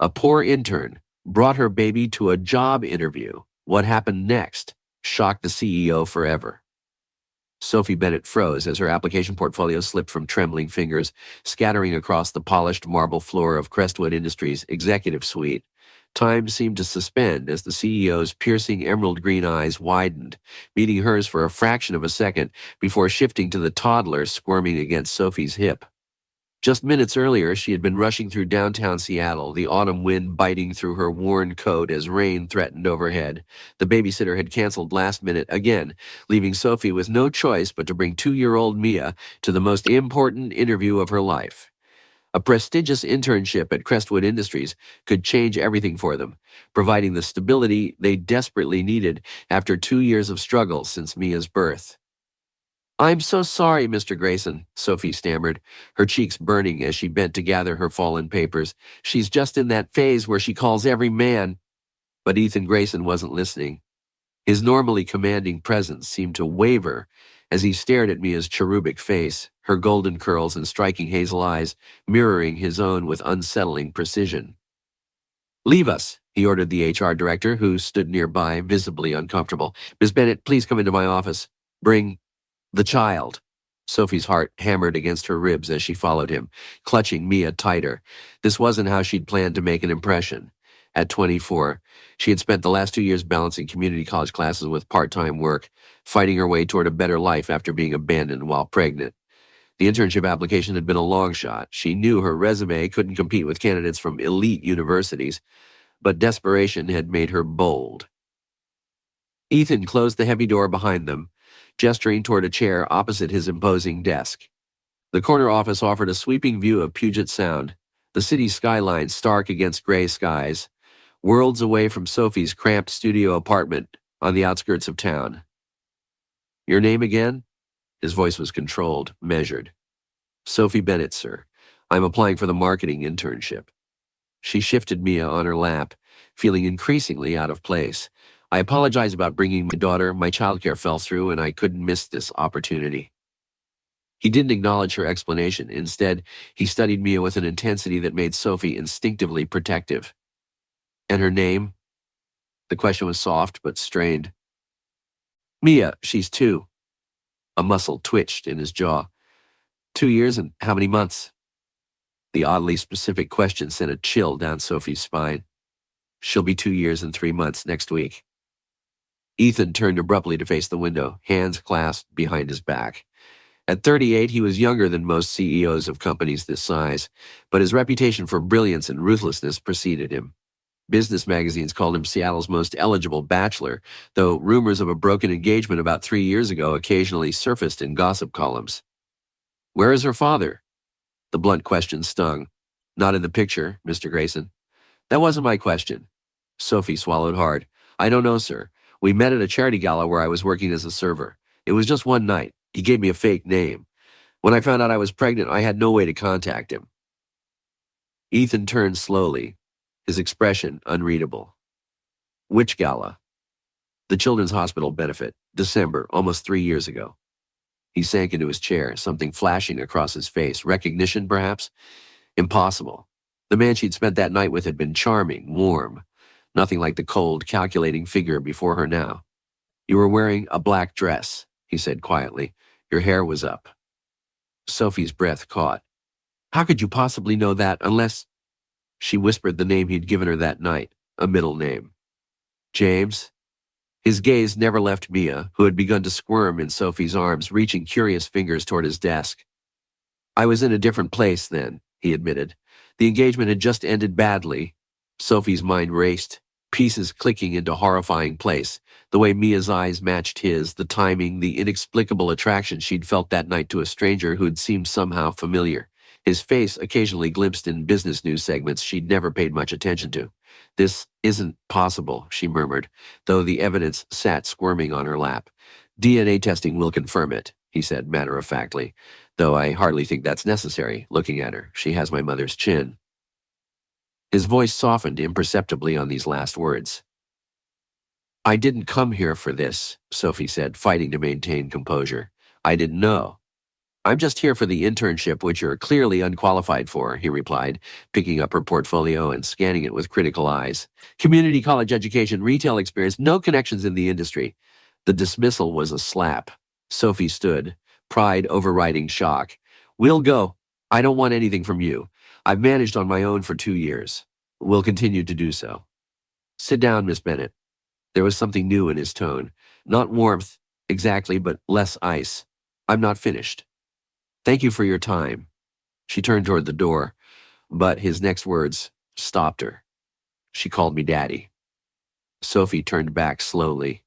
A poor intern brought her baby to a job interview. What happened next shocked the CEO forever. Sophie Bennett froze as her application portfolio slipped from trembling fingers, scattering across the polished marble floor of Crestwood Industries' executive suite. Time seemed to suspend as the CEO's piercing emerald green eyes widened, meeting hers for a fraction of a second before shifting to the toddler squirming against Sophie's hip. Just minutes earlier, she had been rushing through downtown Seattle, the autumn wind biting through her worn coat as rain threatened overhead. The babysitter had canceled last minute again, leaving Sophie with no choice but to bring 2-year-old Mia to the most important interview of her life. A prestigious internship at Crestwood Industries could change everything for them, providing the stability they desperately needed after 2 years of struggle since Mia's birth. "I'm so sorry, Mr. Grayson," Sophie stammered, her cheeks burning as she bent to gather her fallen papers. "She's just in that phase where she calls every man." But Ethan Grayson wasn't listening. His normally commanding presence seemed to waver as he stared at Mia's cherubic face, her golden curls and striking hazel eyes mirroring his own with unsettling precision. "Leave us," he ordered the HR director, who stood nearby, visibly uncomfortable. "Miss Bennett, please come into my office. Bring the child." Sophie's heart hammered against her ribs as she followed him, clutching Mia tighter. This wasn't how she'd planned to make an impression. At 24, she had spent the last 2 years balancing community college classes with part-time work, fighting her way toward a better life after being abandoned while pregnant. The internship application had been a long shot. She knew her resume couldn't compete with candidates from elite universities, but desperation had made her bold. Ethan closed the heavy door behind them, gesturing toward a chair opposite his imposing desk. The corner office offered a sweeping view of Puget Sound, the city's skyline stark against gray skies, worlds away from Sophie's cramped studio apartment on the outskirts of town. "Your name again?" His voice was controlled, measured. "Sophie Bennett, sir. I'm applying for the marketing internship." She shifted Mia on her lap, feeling increasingly out of place. "I apologize about bringing my daughter. My childcare fell through and I couldn't miss this opportunity." He didn't acknowledge her explanation. Instead, he studied Mia with an intensity that made Sophie instinctively protective. "And her name?" The question was soft but strained. "Mia, she's 2. A muscle twitched in his jaw. 2 years and how many months?" The oddly specific question sent a chill down Sophie's spine. "She'll be 2 years and 3 months next week." Ethan turned abruptly to face the window, hands clasped behind his back. At 38, he was younger than most CEOs of companies this size, but his reputation for brilliance and ruthlessness preceded him. Business magazines called him Seattle's most eligible bachelor, though rumors of a broken engagement about 3 years ago occasionally surfaced in gossip columns. "Where is her father?" The blunt question stung. "Not in the picture, Mr. Grayson." "That wasn't my question." Sophie swallowed hard. "I don't know, sir. We met at a charity gala where I was working as a server. It was just one night. He gave me a fake name. When I found out I was pregnant, I had no way to contact him." Ethan turned slowly, his expression unreadable. "Which gala?" "The Children's Hospital benefit, December, almost 3 years ago." He sank into his chair, something flashing across his face. Recognition, perhaps? Impossible. The man she'd spent that night with had been charming, warm. Nothing like the cold, calculating figure before her now. "You were wearing a black dress," he said quietly. "Your hair was up." Sophie's breath caught. "How could you possibly know that unless—" She whispered the name he'd given her that night, a middle name. "James?" His gaze never left Mia, who had begun to squirm in Sophie's arms, reaching curious fingers toward his desk. "I was in a different place then," he admitted. "The engagement had just ended badly." Sophie's mind raced, pieces clicking into horrifying place. The way Mia's eyes matched his, the timing, the inexplicable attraction she'd felt that night to a stranger who'd seemed somehow familiar. His face occasionally glimpsed in business news segments she'd never paid much attention to. "This isn't possible," she murmured, though the evidence sat squirming on her lap. "DNA testing will confirm it," he said matter-of-factly, "though I hardly think that's necessary, looking at her. She has my mother's chin." His voice softened imperceptibly on these last words. "I didn't come here for this," Sophie said, fighting to maintain composure. "I didn't know." I'm just here for the internship, which you're clearly unqualified for, he replied, picking up her portfolio and scanning it with critical eyes. Community college education, retail experience, no connections in the industry. The dismissal was a slap. Sophie stood, pride overriding shock. We'll go. I don't want anything from you. I've managed on my own for 2 years. We'll continue to do so. Sit down, Miss Bennett. There was something new in his tone. Not warmth, exactly, but less ice. I'm not finished. Thank you for your time. She turned toward the door, but his next words stopped her. She called me Daddy. Sophie turned back slowly.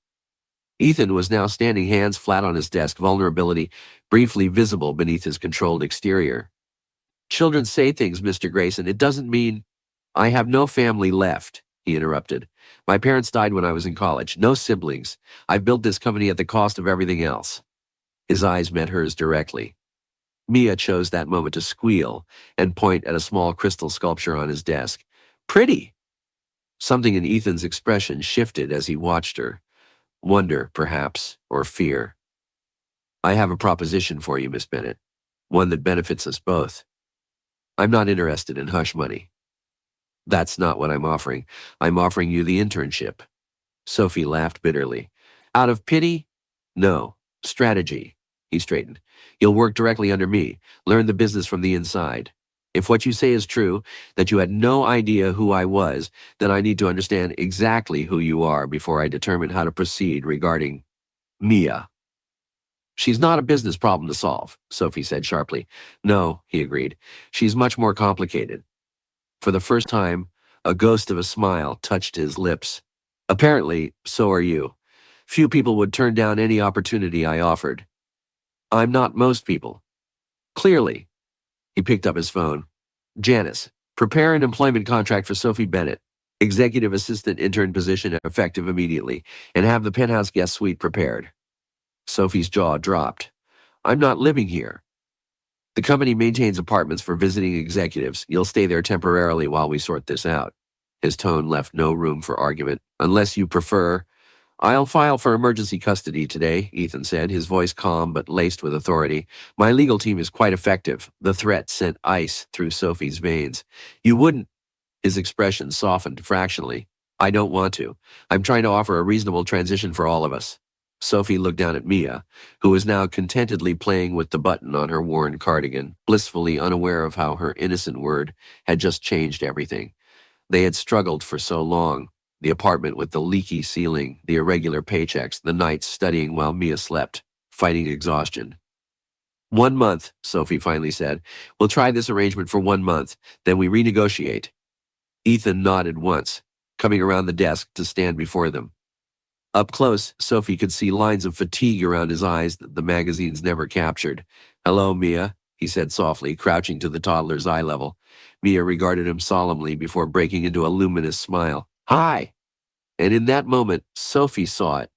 Ethan was now standing, hands flat on his desk, vulnerability briefly visible beneath his controlled exterior. Children say things, Mr. Grayson. It doesn't mean I have no family left, he interrupted. My parents died when I was in college. No siblings. I've built this company at the cost of everything else. His eyes met hers directly. Mia chose that moment to squeal and point at a small crystal sculpture on his desk. Pretty! Something in Ethan's expression shifted as he watched her. Wonder, perhaps, or fear. I have a proposition for you, Miss Bennett. One that benefits us both. I'm not interested in hush money. That's not what I'm offering. I'm offering you the internship. Sophie laughed bitterly. Out of pity? No. Strategy. He straightened. You'll work directly under me, learn the business from the inside. If what you say is true, that you had no idea who I was, then I need to understand exactly who you are before I determine how to proceed regarding Mia. She's not a business problem to solve, Sophie said sharply. No, he agreed. She's much more complicated. For the first time, a ghost of a smile touched his lips. Apparently, so are you. Few people would turn down any opportunity I offered. I'm not most people. Clearly. He picked up his phone. Janice, prepare an employment contract for Sophie Bennett, executive assistant intern position effective immediately, and have the penthouse guest suite prepared. Sophie's jaw dropped. I'm not living here. The company maintains apartments for visiting executives. You'll stay there temporarily while we sort this out. His tone left no room for argument. Unless you prefer, I'll file for emergency custody today, Ethan said, his voice calm but laced with authority. My legal team is quite effective. The threat sent ice through Sophie's veins. You wouldn't. His expression softened fractionally. I don't want to. I'm trying to offer a reasonable transition for all of us. Sophie looked down at Mia, who was now contentedly playing with the button on her worn cardigan, blissfully unaware of how her innocent word had just changed everything. They had struggled for so long. The apartment with the leaky ceiling, the irregular paychecks, the nights studying while Mia slept, fighting exhaustion. 1 month, Sophie finally said. We'll try this arrangement for 1 month, then we renegotiate. Ethan nodded once, coming around the desk to stand before them. Up close, Sophie could see lines of fatigue around his eyes that the magazines never captured. Hello, Mia, he said softly, crouching to the toddler's eye level. Mia regarded him solemnly before breaking into a luminous smile. Hi! And in that moment, Sophie saw it.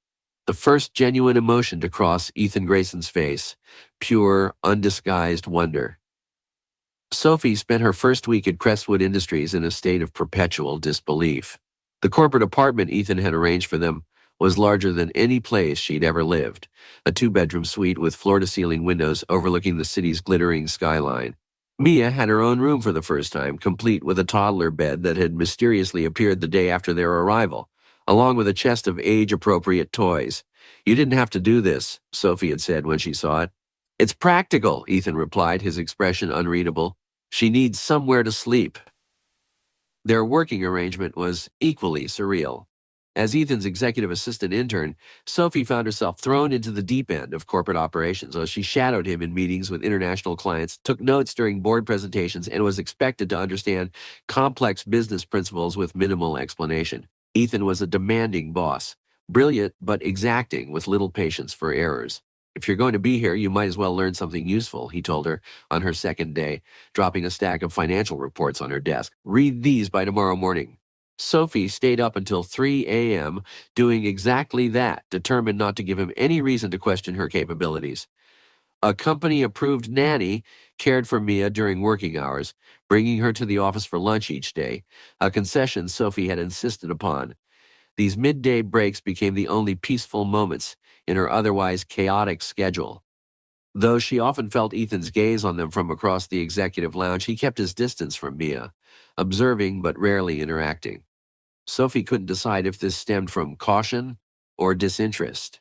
The first genuine emotion to cross Ethan Grayson's face. Pure, undisguised wonder. Sophie spent her first week at Crestwood Industries in a state of perpetual disbelief. The corporate apartment Ethan had arranged for them was larger than any place she'd ever lived, a 2-bedroom suite with floor-to-ceiling windows overlooking the city's glittering skyline. Mia had her own room for the first time, complete with a toddler bed that had mysteriously appeared the day after their arrival, along with a chest of age-appropriate toys. You didn't have to do this, Sophie had said when she saw it. It's practical, Ethan replied, his expression unreadable. She needs somewhere to sleep. Their working arrangement was equally surreal. As Ethan's executive assistant intern, Sophie found herself thrown into the deep end of corporate operations as she shadowed him in meetings with international clients, took notes during board presentations, and was expected to understand complex business principles with minimal explanation. Ethan was a demanding boss, brilliant but exacting with little patience for errors. If you're going to be here, you might as well learn something useful, he told her on her second day, dropping a stack of financial reports on her desk. Read these by tomorrow morning. Sophie stayed up until 3 a.m., doing exactly that, determined not to give him any reason to question her capabilities. A company-approved nanny cared for Mia during working hours, bringing her to the office for lunch each day, a concession Sophie had insisted upon. These midday breaks became the only peaceful moments in her otherwise chaotic schedule. Though she often felt Ethan's gaze on them from across the executive lounge, he kept his distance from Mia, observing but rarely interacting. Sophie couldn't decide if this stemmed from caution or disinterest.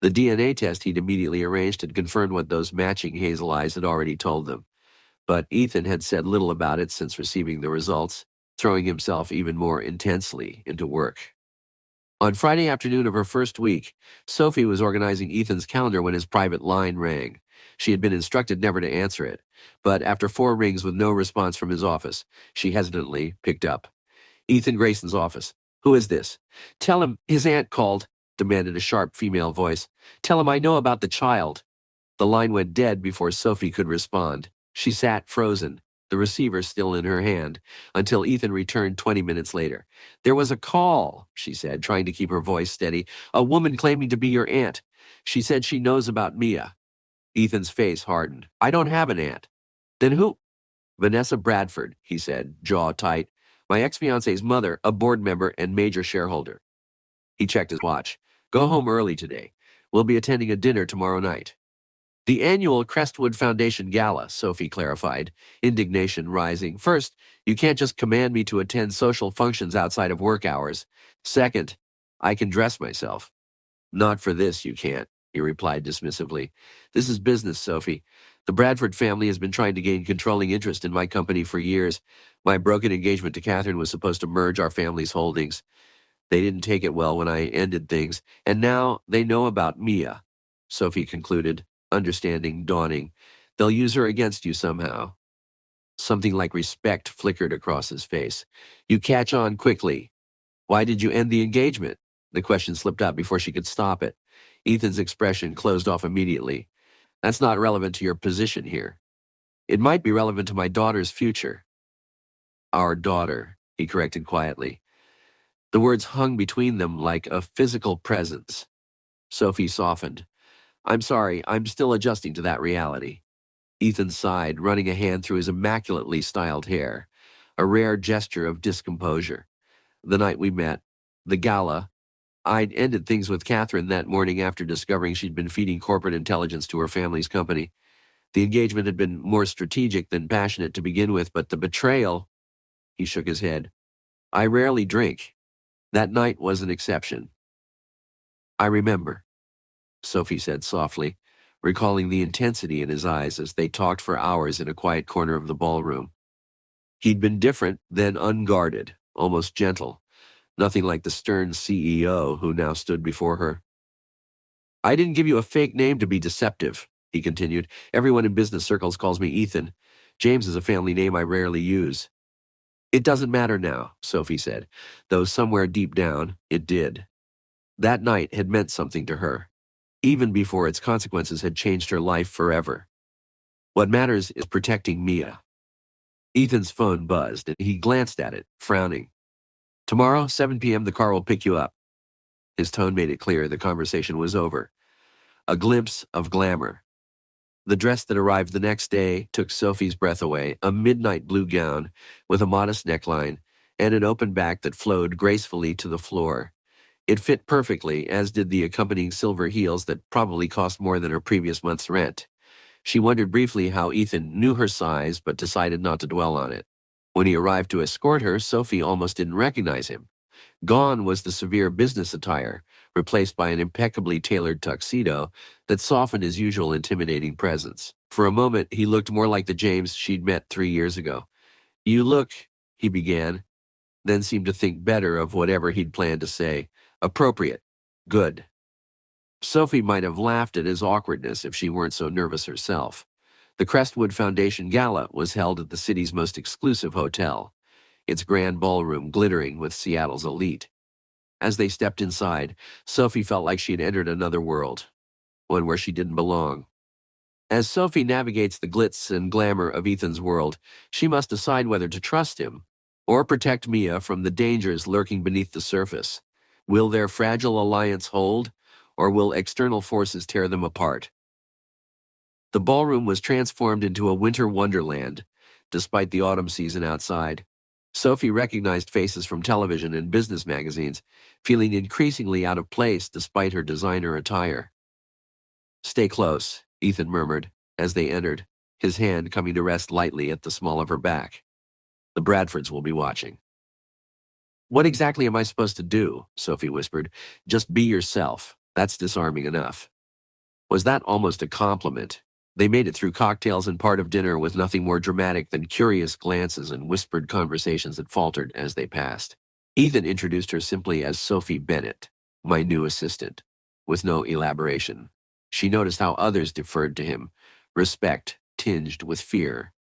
The DNA test he'd immediately arranged had confirmed what those matching hazel eyes had already told them, but Ethan had said little about it since receiving the results, throwing himself even more intensely into work. On Friday afternoon of her first week, Sophie was organizing Ethan's calendar when his private line rang. She had been instructed never to answer it, but after 4 rings with no response from his office, she hesitantly picked up. Ethan Grayson's office. Who is this? Tell him his aunt called, demanded a sharp female voice. Tell him I know about the child. The line went dead before Sophie could respond. She sat frozen, the receiver still in her hand, until Ethan returned 20 minutes later. There was a call, she said, trying to keep her voice steady. A woman claiming to be your aunt. She said she knows about Mia. Ethan's face hardened. I don't have an aunt. Then who? Vanessa Bradford, he said, jaw tight. My ex-fiance's mother, a board member and major shareholder. He checked his watch. Go home early today. We'll be attending a dinner tomorrow night. The annual Crestwood Foundation Gala, Sophie clarified, indignation rising. First, you can't just command me to attend social functions outside of work hours. Second, I can dress myself. Not for this, you can't, he replied dismissively. This is business, Sophie. The Bradford family has been trying to gain controlling interest in my company for years. My broken engagement to Catherine was supposed to merge our family's holdings. They didn't take it well when I ended things, and now they know about Mia, Sophie concluded, understanding dawning. They'll use her against you somehow. Something like respect flickered across his face. You catch on quickly. Why did you end the engagement? The question slipped out before she could stop it. Ethan's expression closed off immediately. That's not relevant to your position here. It might be relevant to my daughter's future. Our daughter, he corrected quietly. The words hung between them like a physical presence. Sophie softened. I'm sorry, I'm still adjusting to that reality. Ethan sighed, running a hand through his immaculately styled hair, a rare gesture of discomposure. The night we met, the gala, I'd ended things with Catherine that morning after discovering she'd been feeding corporate intelligence to her family's company. The engagement had been more strategic than passionate to begin with, but the betrayal, he shook his head. I rarely drink. That night was an exception. I remember, Sophie said softly, recalling the intensity in his eyes as they talked for hours in a quiet corner of the ballroom. He'd been different, then unguarded, almost gentle, nothing like the stern CEO who now stood before her. I didn't give you a fake name to be deceptive, he continued. Everyone in business circles calls me Ethan. James is a family name I rarely use. It doesn't matter now, Sophie said, though somewhere deep down it did. That night had meant something to her, even before its consequences had changed her life forever. What matters is protecting Mia. Ethan's phone buzzed, and he glanced at it, frowning. Tomorrow, 7 p.m., the car will pick you up. His tone made it clear the conversation was over. A glimpse of glamour. The dress that arrived the next day took Sophie's breath away, a midnight blue gown with a modest neckline and an open back that flowed gracefully to the floor. It fit perfectly, as did the accompanying silver heels that probably cost more than her previous month's rent. She wondered briefly how Ethan knew her size, but decided not to dwell on it. When he arrived to escort her, Sophie almost didn't recognize him. Gone was the severe business attire, replaced by an impeccably tailored tuxedo that softened his usual intimidating presence. For a moment, he looked more like the James she'd met 3 years ago. You look, he began, then seemed to think better of whatever he'd planned to say. Appropriate. Good. Sophie might have laughed at his awkwardness if she weren't so nervous herself. The Crestwood Foundation Gala was held at the city's most exclusive hotel, its grand ballroom glittering with Seattle's elite. As they stepped inside, Sophie felt like she had entered another world, one where she didn't belong. As Sophie navigates the glitz and glamour of Ethan's world, she must decide whether to trust him or protect Mia from the dangers lurking beneath the surface. Will their fragile alliance hold, or will external forces tear them apart? The ballroom was transformed into a winter wonderland, despite the autumn season outside. Sophie recognized faces from television and business magazines, feeling increasingly out of place despite her designer attire. Stay close, Ethan murmured as they entered, his hand coming to rest lightly at the small of her back. The Bradfords will be watching. What exactly am I supposed to do? Sophie whispered. Just be yourself. That's disarming enough. Was that almost a compliment? They made it through cocktails and part of dinner with nothing more dramatic than curious glances and whispered conversations that faltered as they passed. Ethan introduced her simply as Sophie Bennett, my new assistant, with no elaboration. She noticed how others deferred to him, respect tinged with fear.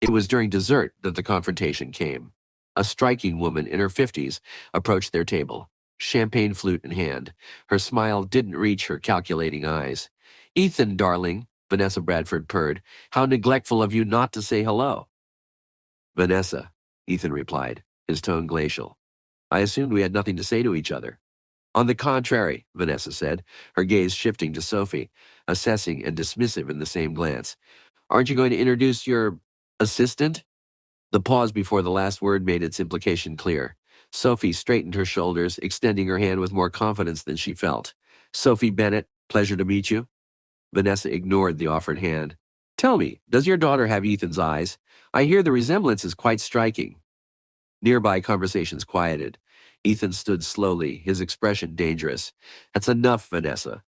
It was during dessert that the confrontation came. A striking woman in her 50s approached their table, champagne flute in hand. Her smile didn't reach her calculating eyes. Ethan, darling, Vanessa Bradford purred. How neglectful of you not to say hello. Vanessa, Ethan replied, his tone glacial. I assumed we had nothing to say to each other. On the contrary, Vanessa said, her gaze shifting to Sophie, assessing and dismissive in the same glance. Aren't you going to introduce your assistant? The pause before the last word made its implication clear. Sophie straightened her shoulders, extending her hand with more confidence than she felt. Sophie Bennett, pleasure to meet you. Vanessa ignored the offered hand. Tell me, does your daughter have Ethan's eyes? I hear the resemblance is quite striking. Nearby conversations quieted. Ethan stood slowly, his expression dangerous. That's enough, Vanessa.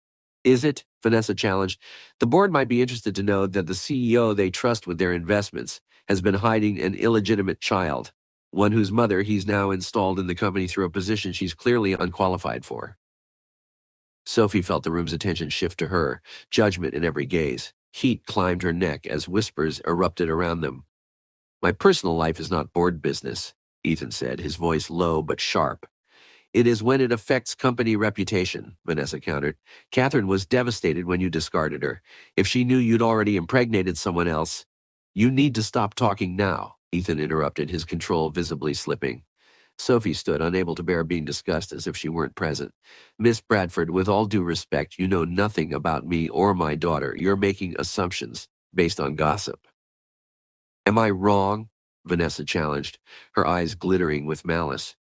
Is it? Vanessa challenged. The board might be interested to know that the CEO they trust with their investments has been hiding an illegitimate child, one whose mother he's now installed in the company through a position she's clearly unqualified for. Sophie felt the room's attention shift to her, judgment in every gaze. Heat climbed her neck as whispers erupted around them. My personal life is not board business, Ethan said, his voice low but sharp. It is when it affects company reputation, Vanessa countered. Catherine was devastated when you discarded her. If she knew you'd already impregnated someone else. You need to stop talking now, Ethan interrupted, his control visibly slipping. Sophie stood, unable to bear being discussed as if she weren't present. Miss Bradford, with all due respect, you know nothing about me or my daughter. You're making assumptions based on gossip. Am I wrong? Vanessa challenged, her eyes glittering with malice.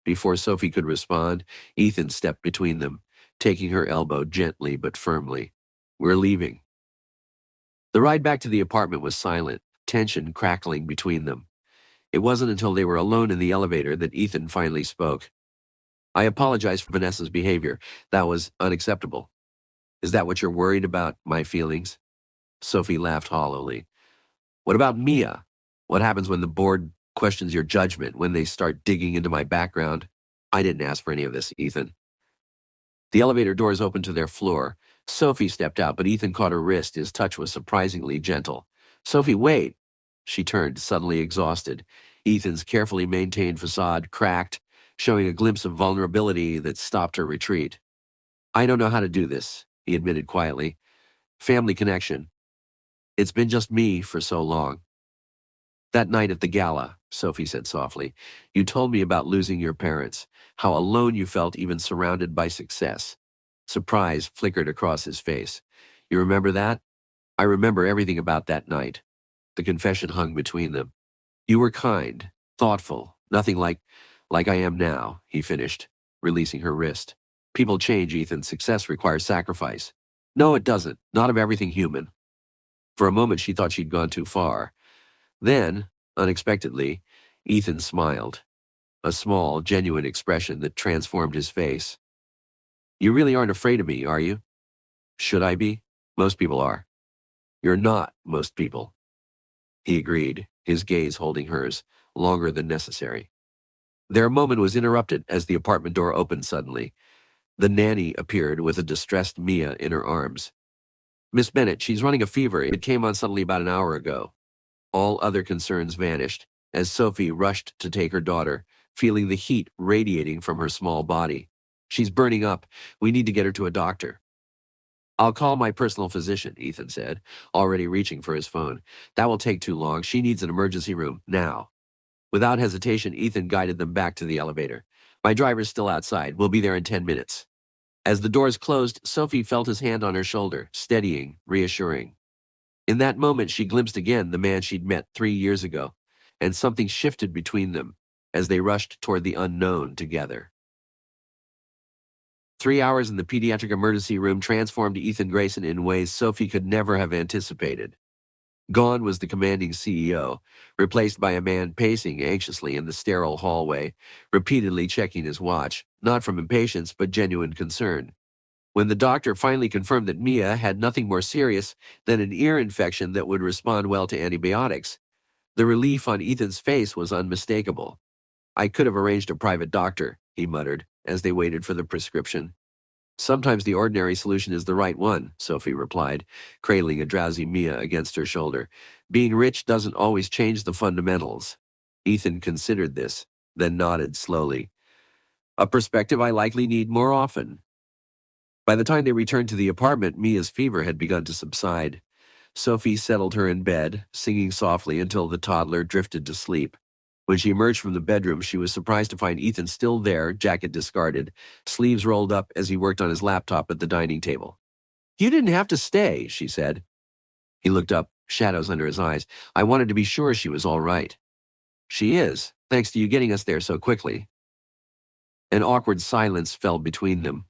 Before Sophie could respond, Ethan stepped between them, taking her elbow gently but firmly. We're leaving. The ride back to the apartment was silent, tension crackling between them. It wasn't until they were alone in the elevator that Ethan finally spoke. I apologize for Vanessa's behavior. That was unacceptable. Is that what you're worried about, my feelings? Sophie laughed hollowly. What about Mia? What happens when the board questions your judgment, when they start digging into my background? I didn't ask for any of this, Ethan. The elevator doors opened to their floor. Sophie stepped out, but Ethan caught her wrist. His touch was surprisingly gentle. Sophie, wait. She turned, suddenly exhausted. Ethan's carefully maintained facade cracked, showing a glimpse of vulnerability that stopped her retreat. I don't know how to do this, he admitted quietly. Family connection. It's been just me for so long. That night at the gala, Sophie said softly, you told me about losing your parents, how alone you felt even surrounded by success. Surprise flickered across his face. You remember that? I remember everything about that night. The confession hung between them. You were kind, thoughtful, nothing like I am now, he finished, releasing her wrist. People change, Ethan. Success requires sacrifice. No, it doesn't. Not of everything human. For a moment, she thought she'd gone too far. Then, unexpectedly, Ethan smiled, a small, genuine expression that transformed his face. You really aren't afraid of me, are you? Should I be? Most people are. You're not most people. He agreed, his gaze holding hers, longer than necessary. Their moment was interrupted as the apartment door opened suddenly. The nanny appeared with a distressed Mia in her arms. Miss Bennett, she's running a fever. It came on suddenly about an hour ago. All other concerns vanished as Sophie rushed to take her daughter, feeling the heat radiating from her small body. She's burning up. We need to get her to a doctor. I'll call my personal physician, Ethan said, already reaching for his phone. That will take too long. She needs an emergency room, now. Without hesitation, Ethan guided them back to the elevator. My driver's still outside. We'll be there in 10 minutes. As the doors closed, Sophie felt his hand on her shoulder, steadying, reassuring. In that moment, she glimpsed again the man she'd met 3 years ago, and something shifted between them as they rushed toward the unknown together. 3 hours in the pediatric emergency room transformed Ethan Grayson in ways Sophie could never have anticipated. Gone was the commanding CEO, replaced by a man pacing anxiously in the sterile hallway, repeatedly checking his watch, not from impatience but genuine concern. When the doctor finally confirmed that Mia had nothing more serious than an ear infection that would respond well to antibiotics, the relief on Ethan's face was unmistakable. "I could have arranged a private doctor," he muttered, as they waited for the prescription. "Sometimes the ordinary solution is the right one," Sophie replied, cradling a drowsy Mia against her shoulder. "Being rich doesn't always change the fundamentals." Ethan considered this, then nodded slowly. "A perspective I likely need more often." By the time they returned to the apartment, Mia's fever had begun to subside. Sophie settled her in bed, singing softly until the toddler drifted to sleep. When she emerged from the bedroom, she was surprised to find Ethan still there, jacket discarded, sleeves rolled up as he worked on his laptop at the dining table. "You didn't have to stay," she said. He looked up, shadows under his eyes. "I wanted to be sure she was all right." "She is, thanks to you getting us there so quickly." An awkward silence fell between them,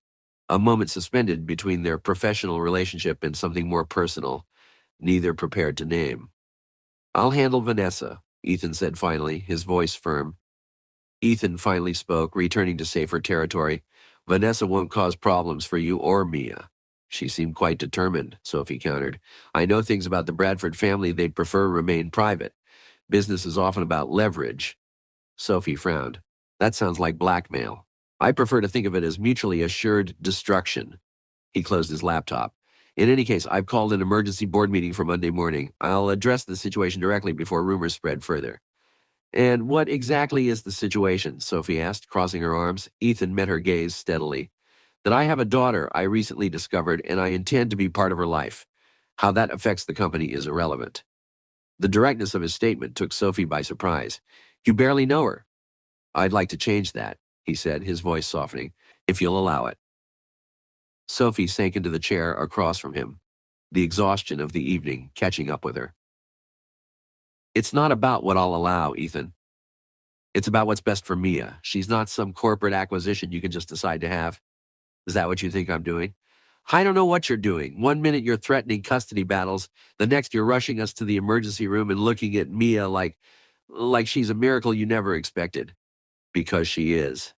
a moment suspended between their professional relationship and something more personal, neither prepared to name. "I'll handle Vanessa," Ethan said finally, his voice firm. Ethan finally spoke, returning to safer territory. "Vanessa won't cause problems for you or Mia." "She seemed quite determined," Sophie countered. "I know things about the Bradford family they'd prefer remain private. Business is often about leverage." Sophie frowned. "That sounds like blackmail." "I prefer to think of it as mutually assured destruction." He closed his laptop. "In any case, I've called an emergency board meeting for Monday morning. I'll address the situation directly before rumors spread further." "And what exactly is the situation?" Sophie asked, crossing her arms. Ethan met her gaze steadily. "That I have a daughter I recently discovered, and I intend to be part of her life. How that affects the company is irrelevant." The directness of his statement took Sophie by surprise. "You barely know her." "I'd like to change that," he said, his voice softening, "if you'll allow it." Sophie sank into the chair across from him, the exhaustion of the evening catching up with her. "It's not about what I'll allow, Ethan. It's about what's best for Mia. She's not some corporate acquisition you can just decide to have. Is that what you think I'm doing?" "I don't know what you're doing. One minute you're threatening custody battles, the next you're rushing us to the emergency room and looking at Mia like she's a miracle you never expected." "Because she is."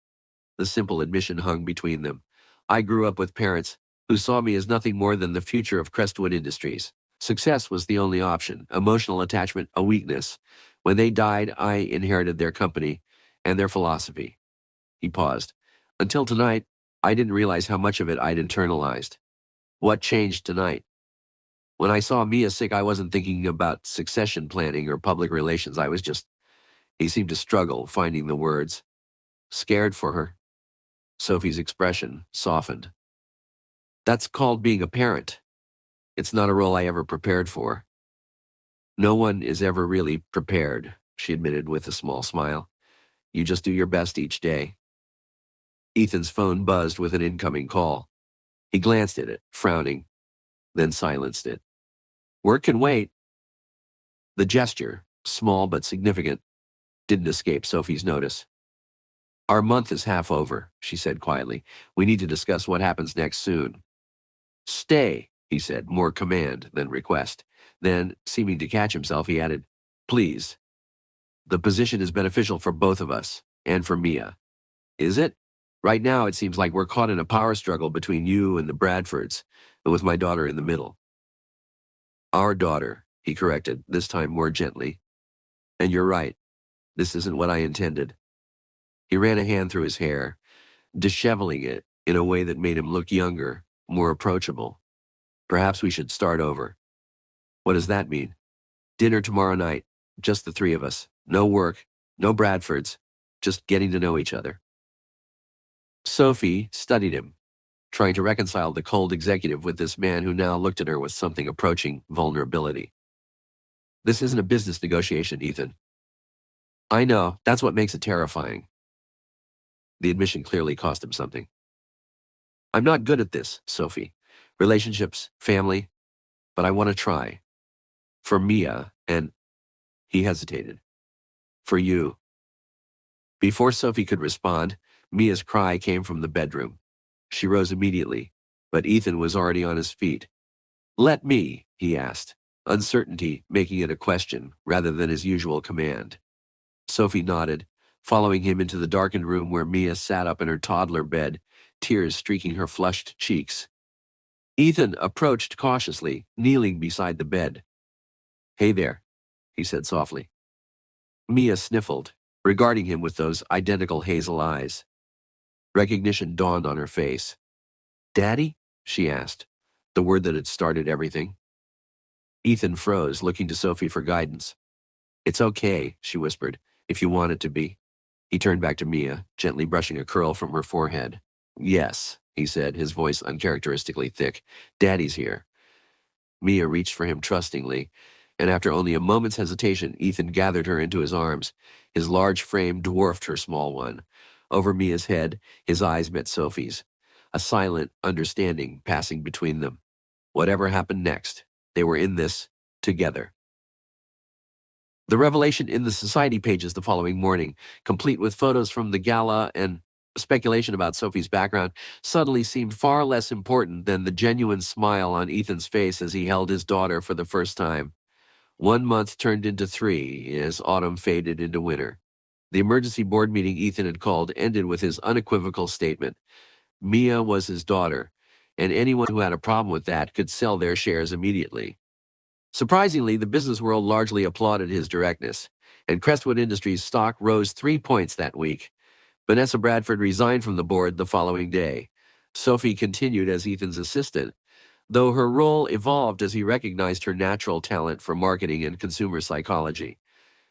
The simple admission hung between them. "I grew up with parents who saw me as nothing more than the future of Crestwood Industries. Success was the only option, emotional attachment a weakness. When they died, I inherited their company and their philosophy." He paused. "Until tonight, I didn't realize how much of it I'd internalized." "What changed tonight?" "When I saw Mia sick, I wasn't thinking about succession planning or public relations. I was just—" He seemed to struggle, finding the words. "Scared for her." Sophie's expression softened. "That's called being a parent. It's not a role I ever prepared for." "No one is ever really prepared," she admitted with a small smile. "You just do your best each day." Ethan's phone buzzed with an incoming call. He glanced at it, frowning, then silenced it. "Work can wait." The gesture, small but significant, didn't escape Sophie's notice. "Our month is half over," she said quietly. "We need to discuss what happens next soon." "Stay," he said, more command than request. Then, seeming to catch himself, he added, "Please. The position is beneficial for both of us, and for Mia." "Is it? Right now, it seems like we're caught in a power struggle between you and the Bradfords, with my daughter in the middle." "Our daughter," he corrected, this time more gently. "And you're right. This isn't what I intended." He ran a hand through his hair, disheveling it in a way that made him look younger, more approachable. "Perhaps we should start over." "What does that mean?" "Dinner tomorrow night. Just the three of us. No work, no Bradfords. Just getting to know each other." Sophie studied him, trying to reconcile the cold executive with this man who now looked at her with something approaching vulnerability. "This isn't a business negotiation, Ethan." "I know. That's what makes it terrifying." The admission clearly cost him something. "I'm not good at this, Sophie. Relationships, family, but I want to try. For Mia, and—" He hesitated. "For you." Before Sophie could respond, Mia's cry came from the bedroom. She rose immediately, but Ethan was already on his feet. "Let me," he asked, uncertainty making it a question rather than his usual command. Sophie nodded, following him into the darkened room where Mia sat up in her toddler bed, tears streaking her flushed cheeks. Ethan approached cautiously, kneeling beside the bed. "Hey there," he said softly. Mia sniffled, regarding him with those identical hazel eyes. Recognition dawned on her face. "Daddy?" she asked, the word that had started everything. Ethan froze, looking to Sophie for guidance. "It's okay," she whispered, "if you want it to be." He turned back to Mia, gently brushing a curl from her forehead. "Yes," he said, his voice uncharacteristically thick. "Daddy's here." Mia reached for him trustingly, and after only a moment's hesitation, Ethan gathered her into his arms. His large frame dwarfed her small one. Over Mia's head, his eyes met Sophie's, a silent understanding passing between them. Whatever happened next, they were in this together. The revelation in the society pages the following morning, complete with photos from the gala and speculation about Sophie's background, suddenly seemed far less important than the genuine smile on Ethan's face as he held his daughter for the first time. 1 month turned into 3 as autumn faded into winter. The emergency board meeting Ethan had called ended with his unequivocal statement. Mia was his daughter, and anyone who had a problem with that could sell their shares immediately. Surprisingly, the business world largely applauded his directness, and Crestwood Industries' stock rose 3 points that week. Vanessa Bradford resigned from the board the following day. Sophie continued as Ethan's assistant, though her role evolved as he recognized her natural talent for marketing and consumer psychology.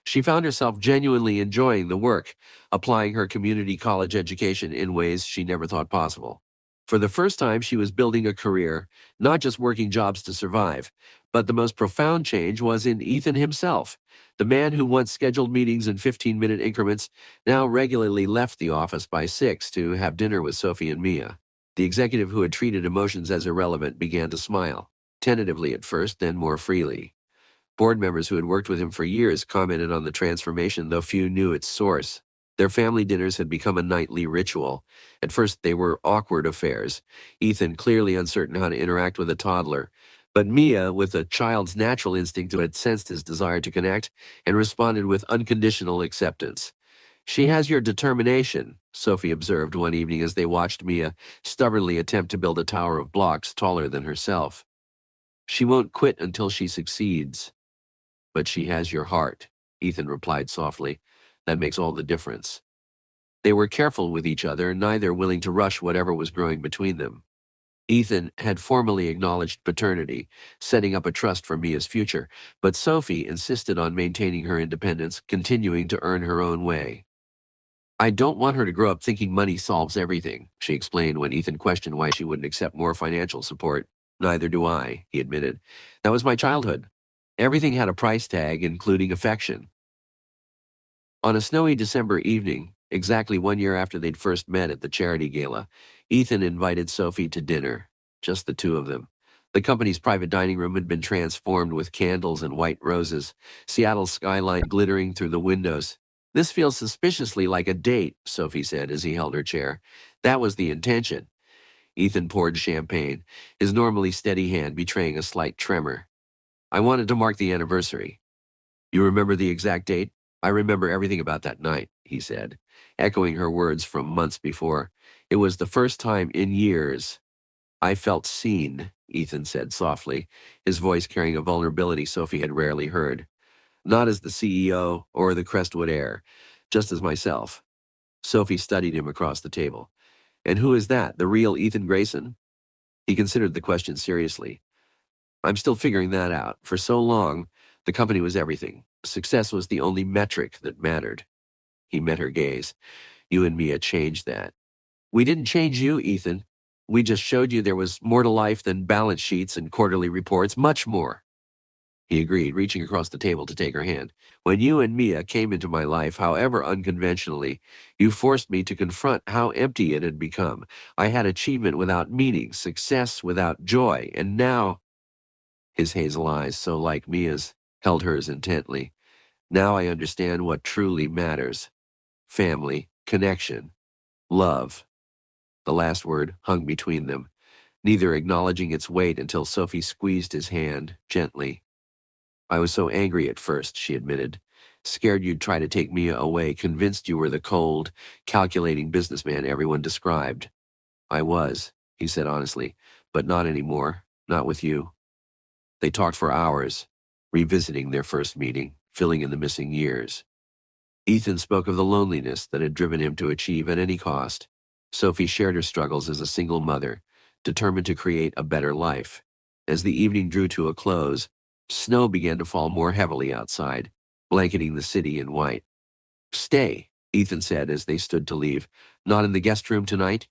She found herself genuinely enjoying the work, applying her community college education in ways she never thought possible. For the first time, she was building a career, not just working jobs to survive. But the most profound change was in Ethan himself. The man who once scheduled meetings in 15-minute increments now regularly left the office by 6 to have dinner with Sophie and Mia. The executive who had treated emotions as irrelevant began to smile, tentatively at first, then more freely. Board members who had worked with him for years commented on the transformation, though few knew its source. Their family dinners had become a nightly ritual. At first, they were awkward affairs, Ethan clearly uncertain how to interact with a toddler, but Mia, with a child's natural instinct, who had sensed his desire to connect and responded with unconditional acceptance. "She has your determination," Sophie observed one evening as they watched Mia stubbornly attempt to build a tower of blocks taller than herself. "She won't quit until she succeeds." "But she has your heart," Ethan replied softly. "That makes all the difference." They were careful with each other, neither willing to rush whatever was growing between them. Ethan had formally acknowledged paternity, setting up a trust for Mia's future, but Sophie insisted on maintaining her independence, continuing to earn her own way. "I don't want her to grow up thinking money solves everything," she explained when Ethan questioned why she wouldn't accept more financial support. "Neither do I," he admitted. "That was my childhood. Everything had a price tag, including affection." On a snowy December evening, exactly 1 year after they'd first met at the charity gala, Ethan invited Sophie to dinner, just the two of them. The company's private dining room had been transformed with candles and white roses, Seattle's skyline glittering through the windows. "This feels suspiciously like a date," Sophie said as he held her chair. "That was the intention." Ethan poured champagne, his normally steady hand betraying a slight tremor. "I wanted to mark the anniversary." "You remember the exact date?" "I remember everything about that night," he said, echoing her words from months before. "It was the first time in years I felt seen," Ethan said softly, his voice carrying a vulnerability Sophie had rarely heard. "Not as the CEO or the Crestwood heir, just as myself." Sophie studied him across the table. "And who is that, the real Ethan Grayson?" He considered the question seriously. "I'm still figuring that out. For so long, the company was everything. Success was the only metric that mattered." He met her gaze. "You and Mia changed that." "We didn't change you, Ethan. We just showed you there was more to life than balance sheets and quarterly reports, much more." He agreed, reaching across the table to take her hand. "When you and Mia came into my life, however unconventionally, you forced me to confront how empty it had become. I had achievement without meaning, success without joy, and now—" His hazel eyes, so like Mia's, held hers intently. "Now I understand what truly matters. Family, connection, love." The last word hung between them, neither acknowledging its weight until Sophie squeezed his hand gently. I was so angry at first, she admitted. Scared you'd try to take Mia away, convinced you were the cold, calculating businessman everyone described. I was, he said honestly, but not anymore, not with you. They talked for hours, revisiting their first meeting, filling in the missing years. Ethan spoke of the loneliness that had driven him to achieve at any cost. Sophie shared her struggles as a single mother, determined to create a better life. As the evening drew to a close, snow began to fall more heavily outside, blanketing the city in white. Stay, Ethan said as they stood to leave. Not in the guest room tonight?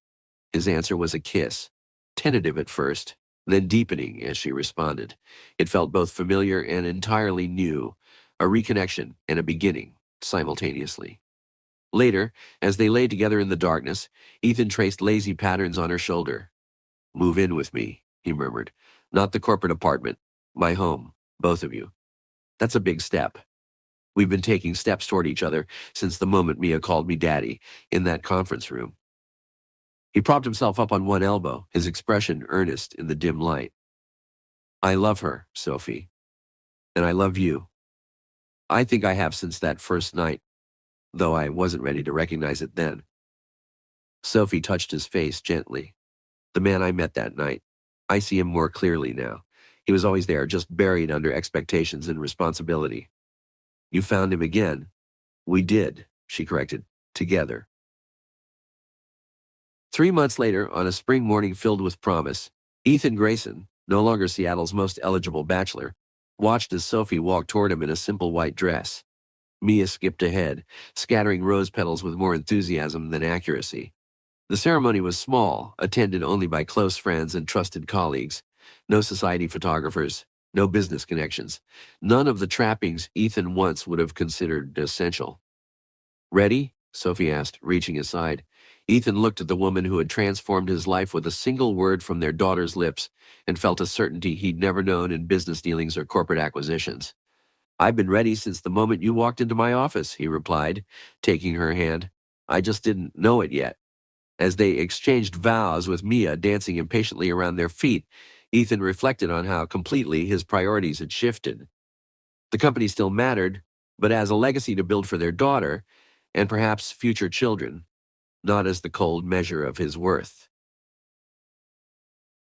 His answer was a kiss, tentative at first, then deepening as she responded. It felt both familiar and entirely new, a reconnection and a beginning, simultaneously. Later, as they lay together in the darkness, Ethan traced lazy patterns on her shoulder. Move in with me, he murmured. Not the corporate apartment, my home, both of you. That's a big step. We've been taking steps toward each other since the moment Mia called me daddy in that conference room. He propped himself up on one elbow, his expression earnest in the dim light. I love her, Sophie. And I love you. I think I have since that first night, though I wasn't ready to recognize it then. Sophie touched his face gently. The man I met that night. I see him more clearly now. He was always there, just buried under expectations and responsibility. You found him again. We did, she corrected, together. 3 months later, on a spring morning filled with promise, Ethan Grayson, no longer Seattle's most eligible bachelor, watched as Sophie walked toward him in a simple white dress. Mia skipped ahead, scattering rose petals with more enthusiasm than accuracy. The ceremony was small, attended only by close friends and trusted colleagues. No society photographers, no business connections, none of the trappings Ethan once would have considered essential. Ready? Sophie asked, reaching aside. Ethan looked at the woman who had transformed his life with a single word from their daughter's lips and felt a certainty he'd never known in business dealings or corporate acquisitions. I've been ready since the moment you walked into my office, he replied, taking her hand. I just didn't know it yet. As they exchanged vows with Mia dancing impatiently around their feet, Ethan reflected on how completely his priorities had shifted. The company still mattered, but as a legacy to build for their daughter, and perhaps future children, not as the cold measure of his worth.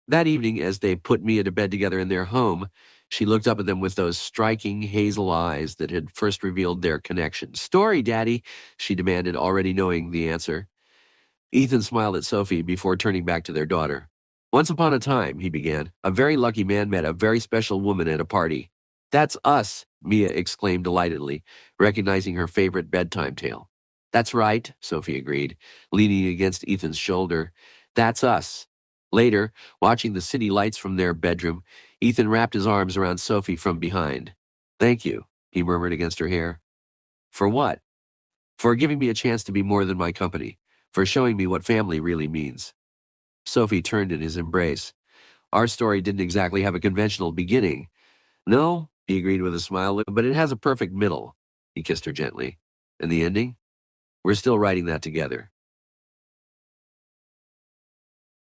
That evening, as they put Mia to bed together in their home, she looked up at them with those striking hazel eyes that had first revealed their connection. Story, Daddy, she demanded, already knowing the answer. Ethan smiled at Sophie before turning back to their daughter. Once upon a time, he began, a very lucky man met a very special woman at a party. That's us, Mia exclaimed delightedly, recognizing her favorite bedtime tale. That's right, Sophie agreed, leaning against Ethan's shoulder. That's us. Later, watching the city lights from their bedroom, Ethan wrapped his arms around Sophie from behind. Thank you, he murmured against her hair. For what? For giving me a chance to be more than my company, for showing me what family really means. Sophie turned in his embrace. Our story didn't exactly have a conventional beginning. No, he agreed with a smile, but it has a perfect middle. He kissed her gently. And the ending? We're still writing that together.